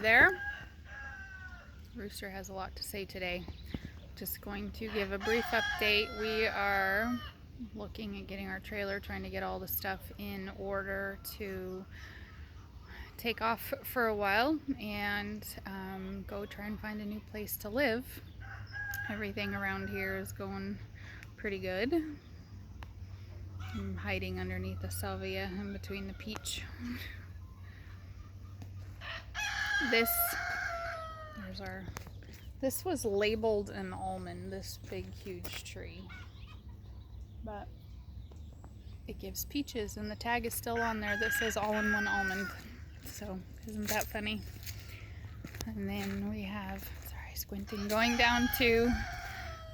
There. Rooster has a lot to say today. Just going to give a brief update. We are looking at getting our trailer, trying to get all the stuff in order to take off for a while and go try and find a new place to live. Everything around here is going pretty good. I'm hiding underneath the salvia in between the peach. This was labeled an almond, this big huge tree, but it gives peaches and the tag is still on there that says all-in-one almond. So isn't that funny? And then we have, sorry, squinting, going down to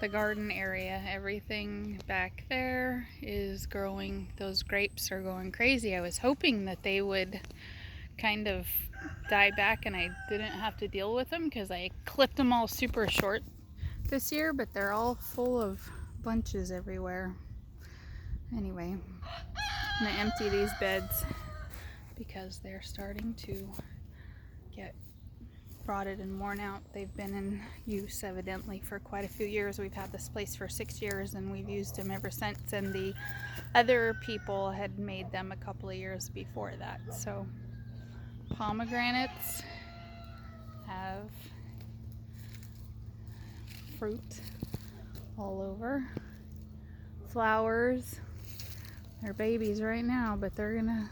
the garden area. Everything back there is growing. Those grapes are going crazy. I was hoping that they would kind of die back and I didn't have to deal with them because I clipped them all super short this year, but they're all full of bunches everywhere. Anyway, I'm gonna empty these beds because they're starting to get rotted and worn out. They've been in use evidently for quite a few years. We've had this place for 6 years and we've used them ever since, and the other people had made them a couple of years before that. So pomegranates have fruit all over. Flowers, they're babies right now, but they're gonna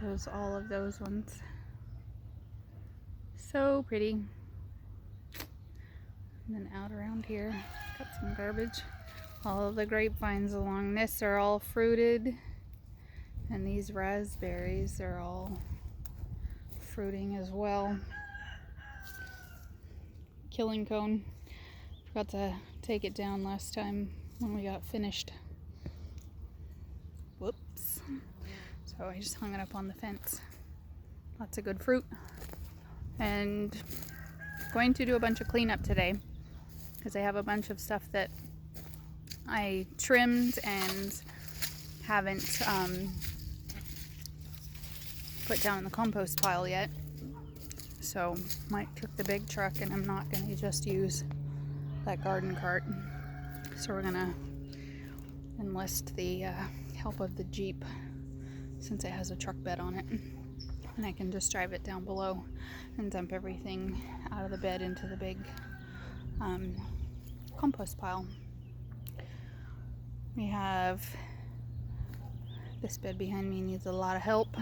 lose all of those ones. So pretty. And then out around here, got some garbage. All of the grapevines along this are all fruited, and these raspberries are all fruiting as well. Killing cone. Forgot to take it down last time when we got finished. Whoops. So I just hung it up on the fence. Lots of good fruit. And going to do a bunch of cleanup today because I have a bunch of stuff that I trimmed and haven't put down in the compost pile yet. So Mike took the big truck and I'm not going to just use that garden cart. So we're going to enlist the help of the Jeep since it has a truck bed on it. And I can just drive it down below and dump everything out of the bed into the big compost pile. We have this bed behind me needs a lot of help.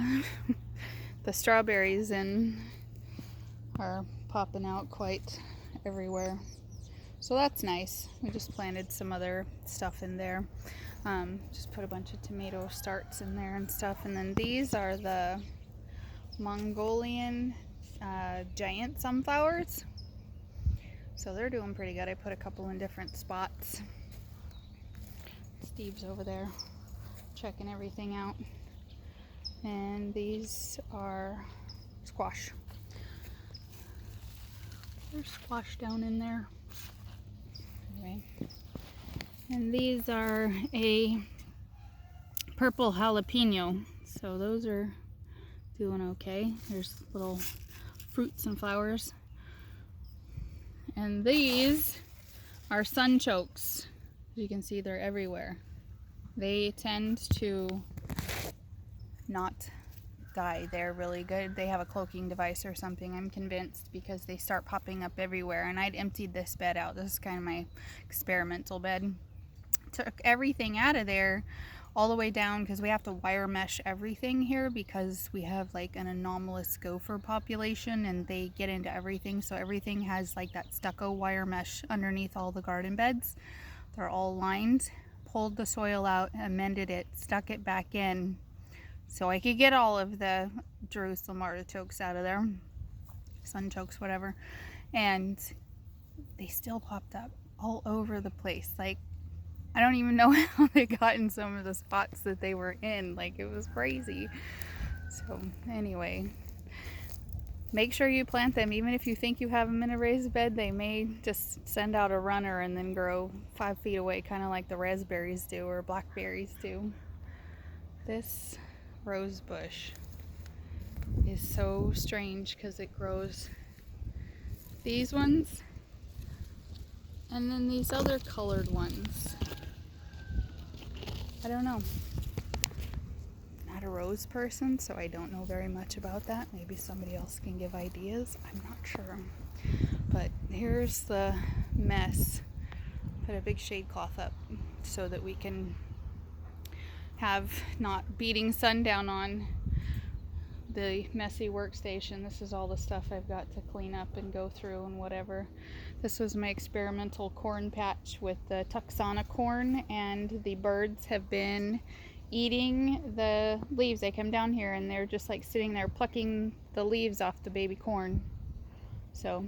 The strawberries are popping out quite everywhere. So that's nice. We just planted some other stuff in there. Just put a bunch of tomato starts in there and stuff. And then these are the Mongolian giant sunflowers. So they're doing pretty good. I put a couple in different spots. Steve's over there checking everything out. And these are squash. There's squash down in there. Anyway. And these are a purple jalapeno. So those are doing okay. There's little fruits and flowers. And these are sunchokes. As you can see, they're everywhere. They tend to not die. They're really good. They have a cloaking device or something, I'm convinced, because they start popping up everywhere. And I'd emptied this bed out. This is kind of my experimental bed. Took everything out of there all the way down because we have to wire mesh everything here because we have like an anomalous gopher population and they get into everything. So everything has like that stucco wire mesh underneath all the garden beds. They're all lined. Pulled the soil out, amended it, stuck it back in so I could get all of the Jerusalem artichokes out of there, sunchokes, whatever, and they still popped up all over the place. Like, I don't even know how they got in some of the spots that they were in. Like, it was crazy. So anyway, make sure you plant them. Even if you think you have them in a raised bed, they may just send out a runner and then grow 5 feet away, kind of like the raspberries do or blackberries do. This rose bush is is so strange because it grows these ones and then these other colored ones. I don't know. Not a rose person, so I don't know very much about that. Maybe somebody else can give ideas. I'm not sure. But here's the mess. Put a big shade cloth up so that we can have not beating sundown on the messy workstation. This is all the stuff I've got to clean up and go through and whatever. This was my experimental corn patch with the Tuxana corn, and the birds have been eating the leaves. They come down here and they're just like sitting there plucking the leaves off the baby corn. So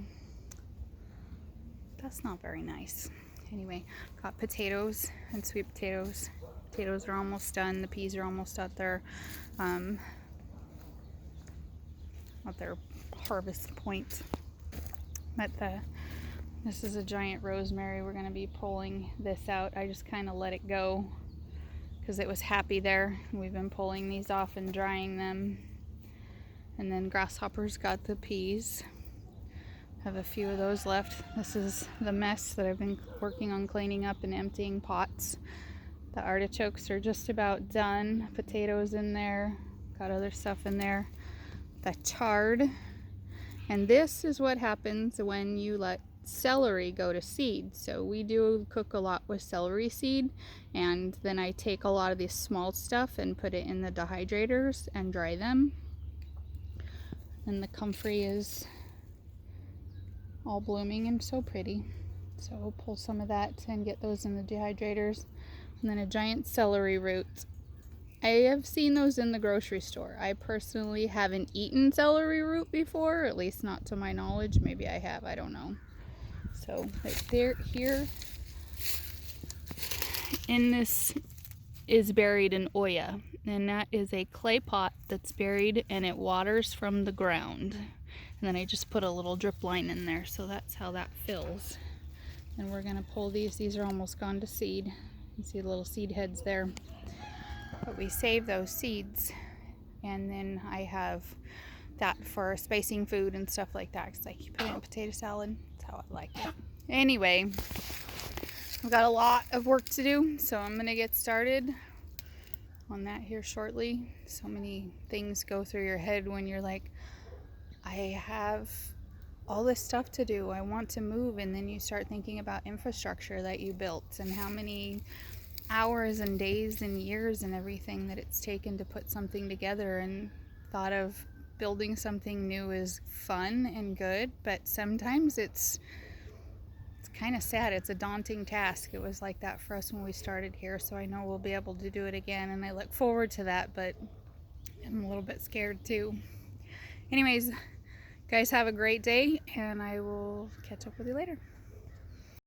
that's not very nice. Anyway, got potatoes and sweet potatoes. Potatoes are almost done. The peas are almost at their harvest point. But this is a giant rosemary. We're going to be pulling this out. I just kind of let it go because it was happy there. We've been pulling these off and drying them. And then Grasshopper's got the peas. Have a few of those left. This is the mess that I've been working on cleaning up and emptying pots. The artichokes are just about done. Potatoes in there. Got other stuff in there. The chard. And this is what happens when you let celery go to seed. So we do cook a lot with celery seed, and then I take a lot of this small stuff and put it in the dehydrators and dry them. And the comfrey is all blooming and so pretty. So we'll pull some of that and get those in the dehydrators. And then a giant celery root. I have seen those in the grocery store. I personally haven't eaten celery root before, at least not to my knowledge. Maybe I have, I don't know. So there, here in this is buried an Oya, and that is a clay pot that's buried and it waters from the ground. And then I just put a little drip line in there, so that's how that fills. And we're gonna pull these are almost gone to seed. You can see the little seed heads there. But we save those seeds, and then I have that for spicing food and stuff like that, because I keep putting it in potato salad. That's how I like it. Anyway, I've got a lot of work to do, so I'm gonna get started on that here shortly. So many things go through your head when you're like, I have all this stuff to do, I want to move, and then you start thinking about infrastructure that you built and how many hours and days and years and everything that it's taken to put something together. And thought of building something new is fun and good, but sometimes it's kind of sad. It's a daunting task. It was like that for us when we started here, so I know we'll be able to do it again, and I look forward to that, but I'm a little bit scared too. Anyways, guys, have a great day, and I will catch up with you later.